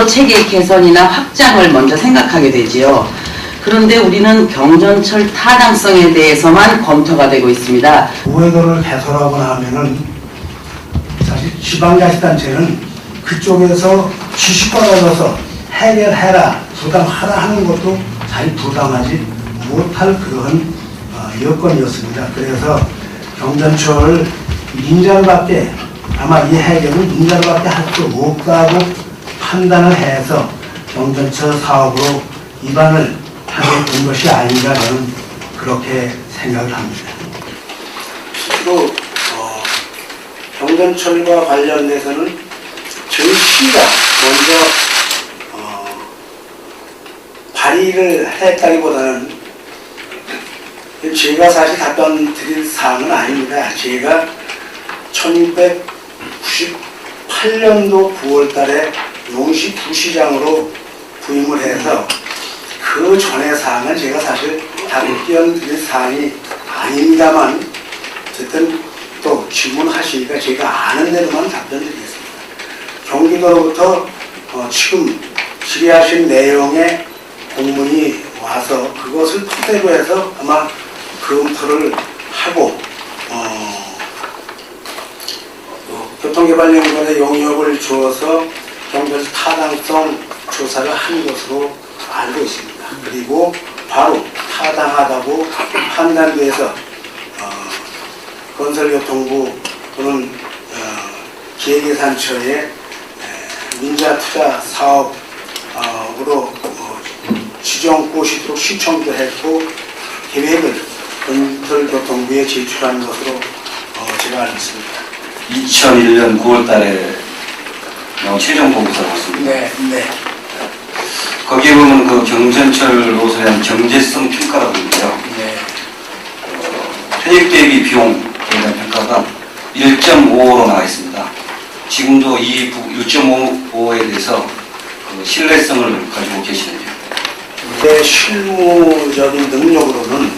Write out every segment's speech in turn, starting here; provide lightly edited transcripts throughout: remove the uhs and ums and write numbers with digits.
도로 체계 개선이나 확장을 먼저 생각하게 되지요. 그런데 우리는 경전철 타당성에 대해서만 검토가 되고 있습니다. 우회도를 개설하거나 하면은 사실 지방자치단체는 그쪽에서 지시받아서 해결해라, 부담하라 하는 것도 잘 부담하지 못할 그런 여건이었습니다. 그래서 경전철 인자밖에 아마 이 해결은 인자밖에 할 수 없다고 판단을 해서 경전철 사업으로 입안을 하게 된 것이 아닌가 저는 그렇게 생각을 합니다. 실제로 경전철과 관련돼서는 저희 시가 먼저 발의를 했다기보다는 제가 사실 답변 드릴 사항은 아닙니다. 제가 1998년도 9월 달에 용시 부시장으로 부임을 해서 그 전의 사항은 제가 사실 답변 드릴 사항이 아닙니다만 어쨌든 또 질문하시니까 제가 아는 대로만 답변 드리겠습니다. 경기도로부터 지금 질의하신 내용의 공문이 와서 그것을 토대로 해서 아마 검토를 하고 교통개발연구원에 용역을 주어서 경전철 타당성 조사를 한 것으로 알고 있습니다. 그리고 바로 타당하다고 판단돼서 건설교통부 또는 기획예산처에 민자투자 사업으로 지정 고시도록 신청도 했고 계획을 건설교통부에 제출한 것으로 제가 알고 있습니다. 2001년 9월 달에 나온 최종 보고서가 있습니다. 네. 거기에 보면 그 경전철 노선에 대한 경제성 평가라고 있는데요. 네. 편입 대비 비용에 대한 평가가 1.55로 나와 있습니다. 지금도 이 1.55에 대해서 그 신뢰성을 가지고 계시는데요. 내 실무적인 능력으로는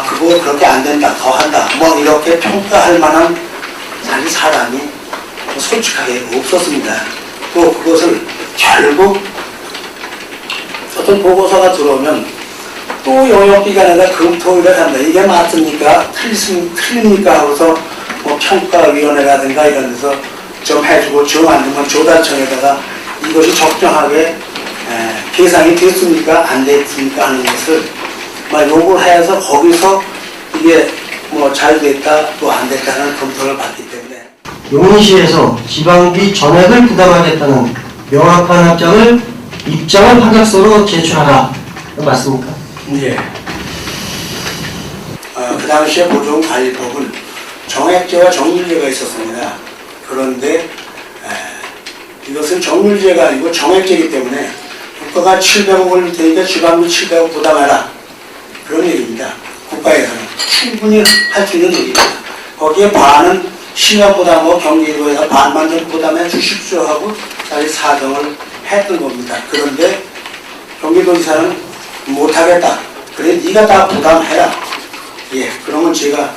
그거 그렇게 안 된다, 더 한다, 뭐 이렇게 평가할 만한 사실 사람이 솔직하게 없었습니다. 또 그것을 결국 어떤 보고서가 들어오면 또 영역기관에다 검토를 한다. 이게 맞습니까? 틀립니까? 하고서 뭐 평가위원회라든가 이런 데서 좀 해주고 좀 안 되면 조달청에다가 이것이 적정하게 계산이 됐습니까? 안 됐습니까? 하는 것을 요구를 해서 거기서 이게 뭐 잘 됐다 또 안 됐다는 검토를 받기 때문에 용인시에서 지방비 전액을 부담하겠다는 명확한 입장을 확약서로 제출하라. 맞습니까? 예. 그 당시에 보존관리법은 정액제와 정률제가 있었습니다. 그런데 이것은 정률제가 아니고 정액제이기 때문에 국가가 700억을 테니까 지방비 700억 부담해라. 그런 얘기입니다. 국가에서는 충분히 할 수 있는 얘기입니다. 거기에 반은 시가 부담하고 경기도에서 반만 좀 부담해 주십시오 하고 사실 사정을 했던 겁니다. 그런데 경기도지사는 못하겠다. 그래 네가 다 부담해라. 예, 그러면 제가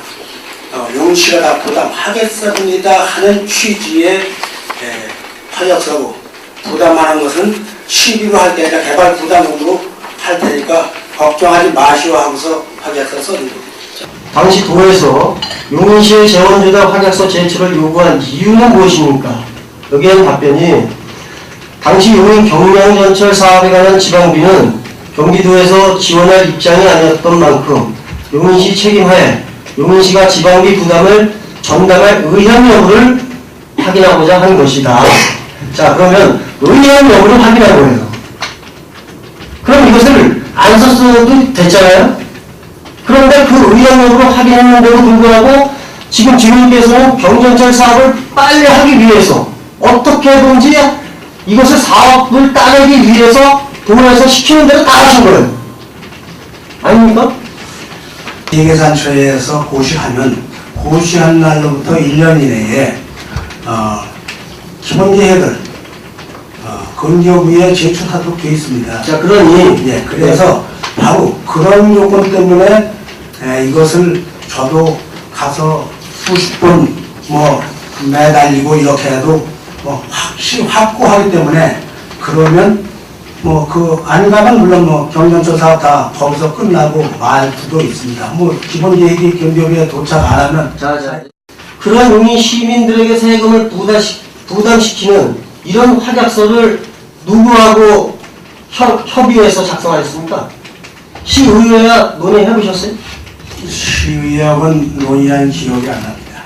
용시가 다 부담하겠습니다 하는 취지의 협약서고 부담하는 것은 시비로 할 게 아니라 개발 부담으로 할 테니까 걱정하지 마시오 하고서 협약서 써준 겁니다. 당시 도에서 용인시의 재원조달 확약서 제출을 요구한 이유는 무엇입니까? 여기에는 답변이 당시 용인 경량전철 사업에 관한 지방비는 경기도에서 지원할 입장이 아니었던 만큼 용인시 책임하에 용인시가 지방비 부담을 전담할 의향 여부를 확인하고자 한 것이다. 자, 그러면 의향 여부를 확인한 거예요. 그럼 이것을 안 썼어도 됐잖아요? 그런데 그 의향 여부를 확인했는데도 불구하고 지금 주민께서는 경전철 사업을 빨리 하기 위해서 어떻게든지 이것을 사업을 따내기 위해서 도에서 시키는 대로 다 하신 거예요. 아닙니까? 기획예산처에서 고시하면 고시한 날로부터 1년 이내에 기본계획을 건교부에 제출하도록 되어 있습니다. 자, 그러니 예, 그래서 바로 그런 요건 때문에 이것을 저도 가서 수십 번 매달리고 이렇게 해도 확실히 확고하기 때문에 그러면 뭐 그 안 가면 물론 뭐 경전철 사업 다 거기서 끝나고 말 수도 있습니다. 뭐 기본 계획이 경비업에 도착 안 하면 그런 용인 시민들에게 세금을 부담시키는 이런 확약서를 누구하고 협의해서 작성하였습니까? 시의회와 논의해 보셨어요? 시의회하고는 논의한 기억이 안 납니다.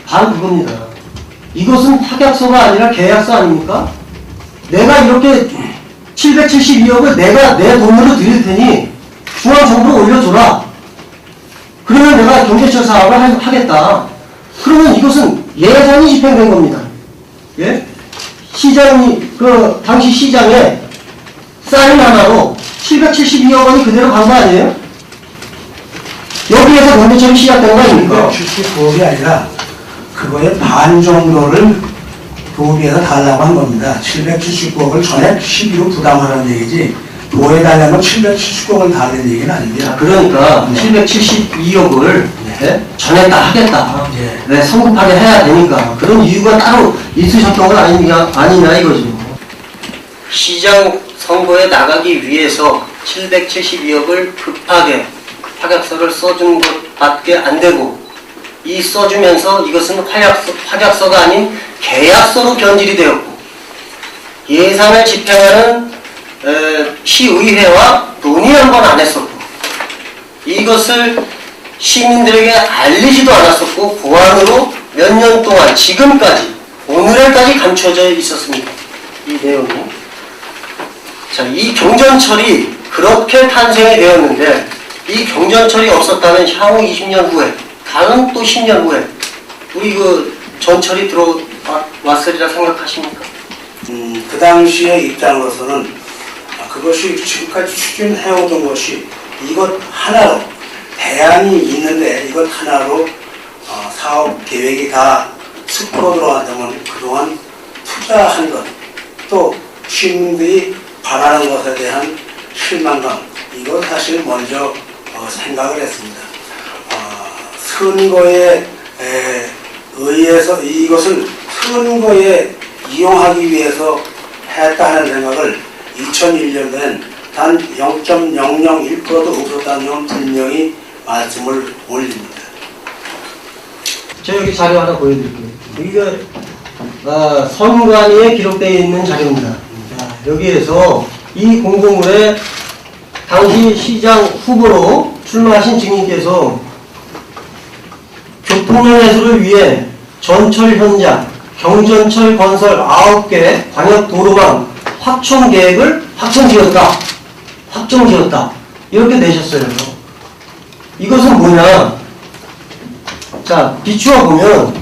바로 그겁니다. 이것은 확약서가 아니라 계약서 아닙니까? 내가 이렇게 772억을 내가 내 돈으로 드릴 테니 중앙정부로 올려줘라. 그러면 내가 경제철 사업을 하겠다. 그러면 이것은 예산이 집행된 겁니다. 예? 시장이, 당시 시장에 사인 하나로 772억 원이 그대로 간 거 아니에요? 여기에서 경제철이 시작된 거 아닙니까? 779억이 아니라 그거의 반 정도를 도비에서 달라고 한 겁니다. 779억을 전액 시비로 부담하라는 얘기지 도에 달라면 779억을 달라는 얘기는 아닙니다. 그러니까 네. 772억을 전액 다 하겠다. 네. 네, 성급하게 해야 되니까 그런 이유가 따로 있으셨던 건 아니냐 이거죠. 시장 선거에 나가기 위해서 772억을 급하게 확약서를 써준 것밖에 안 되고 이 써주면서 이것은 확약서가 아닌 계약서로 변질이 되었고 예산을 집행하는 시의회와 논의 한 번 안 했었고 이것을 시민들에게 알리지도 않았었고 보안으로 몇 년 동안 지금까지 오늘날까지 감춰져 있었습니다. 이 내용이. 자, 이 경전철이 그렇게 탄생이 되었는데 이 경전철이 없었다면 향후 20년 후에 다른 또 10년 후에 우리 그 전철이 들어왔으리라 생각하십니까? 그 당시의 입장으로서는 그것이 지금까지 추진해오던 것이 이것 하나로 대안이 있는데 이것 하나로 사업 계획이 다 습으로 들어간다면 그동안 투자한 것 또 시민들이 바라는 것에 대한 실망감 이걸 사실 먼저 생각을 했습니다. 선거에 의해서 이것을 선거에 이용하기 위해서 했다는 생각을 2001년도엔 단 0.001%도 없었다는 건 분명히 말씀을 올립니다. 제가 여기 자료 하나 보여드릴게요. 여기가 선관위에 기록되어 있는 자료입니다. 자, 여기에서 이 공고물에 당시 시장 후보로 출마하신 증인께서 교통량 해소를 위해 전철 현장, 경전철 건설 9개 광역 도로망 확충 계획을 확정지었다. 이렇게 내셨어요. 이것은 뭐냐? 자, 비추어 보면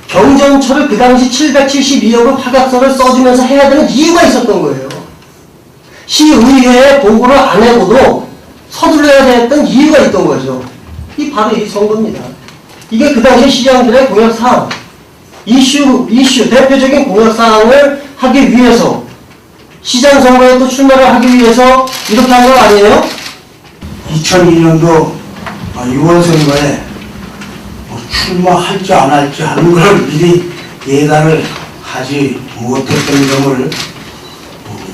경전철을 그 당시 772억을 확약서를 써주면서 해야 되는 이유가 있었던 거예요. 시의회에 보고를 안 해고도 서둘러야 됐던 이유가 있던 거죠. 이 바로 이 선거입니다. 이게 그 당시 시장들의 공약사항, 이슈, 대표적인 공약사항을 하기 위해서 시장 선거에 또 출마를 하기 위해서 이렇게 한 거 아니에요? 2002년도 6월 선거에 출마할지 안 할지 하는 걸 미리 예단을 하지 못했던 점을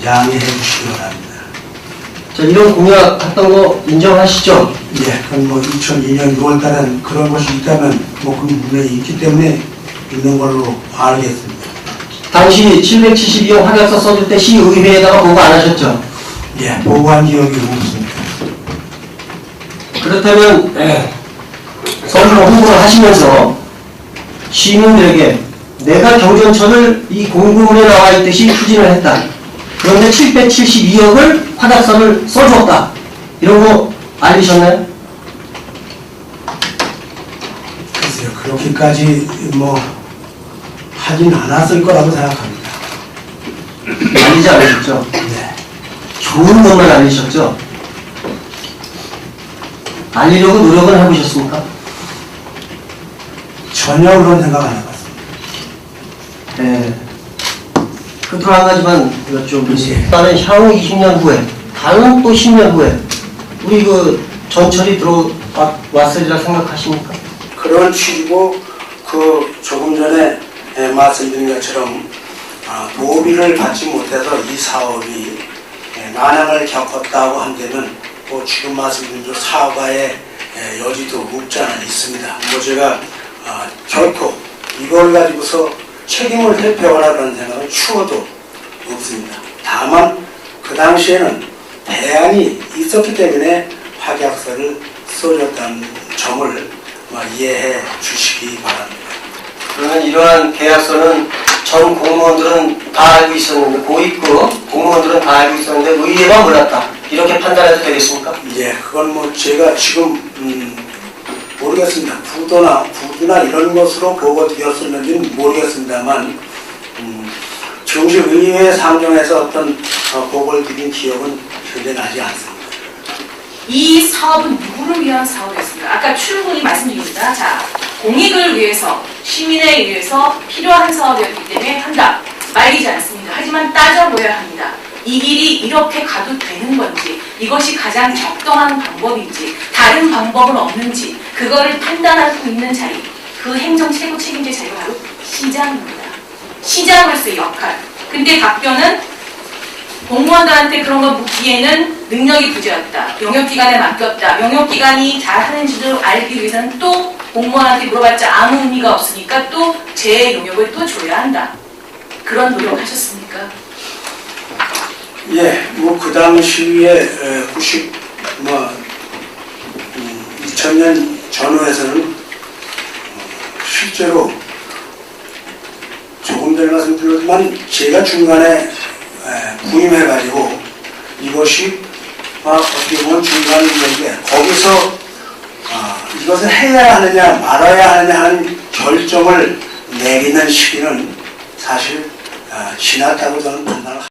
양해해 주시기 바랍니다. 자, 이런 공약 했던 거 인정하시죠? 예, 그건 뭐 2002년 6월 달엔 그런 것이 있다면 뭐 그 분명히 있기 때문에 있는 걸로 알겠습니다. 당시 772억 확약서 써줄 때 시의회에다가 보고 안 하셨죠? 예, 보고한 기억이 없습니다. 그렇다면 선거 홍보를 하시면서 시민들에게 내가 경전철을 이 공고문에 나와 있듯이 추진을 했다. 그런데 772억을 확약서를 써주었다. 이런 거 알리셨나요? 글쎄요, 그렇게까지 뭐 하진 않았을 거라고 생각합니다. 알리지 않으셨죠? 네. 좋은 것만 알리셨죠? 알리려고 노력은 해보셨습니까? 전혀 그런 생각 안 해봤습니다. 네. 끝으로 한 가지만 여쭤보겠습니다. 예. 일단은 향후 20년 후에, 다른 또 10년 후에 우리 그 전철이 들어왔으리라 생각하십니까? 그런 취지고 그 조금 전에 말씀드린 것처럼 도비를 받지 못해서 이 사업이 난항을 겪었다고 한다면 지금 말씀드린 대로 사과의 여지도 없지 않아 있습니다. 제가 결코 이걸 가지고서 책임을 회피하거나 그런 생각은 추워도 없습니다. 다만 그 당시에는 대안이 있었기 때문에 확약서를 써줬다는 점을 이해해 주시기 바랍니다. 그러면 이러한 계약서는 전 공무원들은 다 알고 있었는데, 고위급 공무원들은 다 알고 있었는데 의회만 몰랐다, 이렇게 판단해도 되겠습니까? 예, 그건 제가 지금 모르겠습니다. 부도나 이런 것으로 보고드렸었는지는 모르겠습니다만 정식 의회 상정에서 어떤 보고를 드린 기억은 현재 나지 않습니다. 이 사업은 누구를 위한 사업이었습니까? 아까 충분히 말씀드립니다. 자, 공익을 위해서, 시민에 의해서 필요한 사업이었기 때문에 한다. 말리지 않습니다. 하지만 따져보아야 합니다. 이 길이 이렇게 가도 되는 건지, 이것이 가장 적당한 방법인지, 다른 방법은 없는지, 그거를 판단하고 있는 자리, 그 행정 최고 책임자 자리가 바로 시장입니다. 시장으로서의 역할. 근데 답변은 공무원들한테 그런 거 묻기에는 능력이 부재였다. 용역기관에 맡겼다. 용역기관이 잘하는지도 알기 위해서는 또 공무원한테 물어봤자 아무 의미가 없으니까 또 제 용역을 또 줘야 한다. 그런 노력하셨습니까? 예, 그 당시에 2000년 전후에서는 실제로 조금 전에 말씀드렸지만 제가 중간에 부임해가지고 이것이 어떻게 보면 중간인데 거기서 이것을 해야 하느냐 말아야 하느냐 하는 결정을 내리는 시기는 사실 지났다고 저는 판단을 합니다.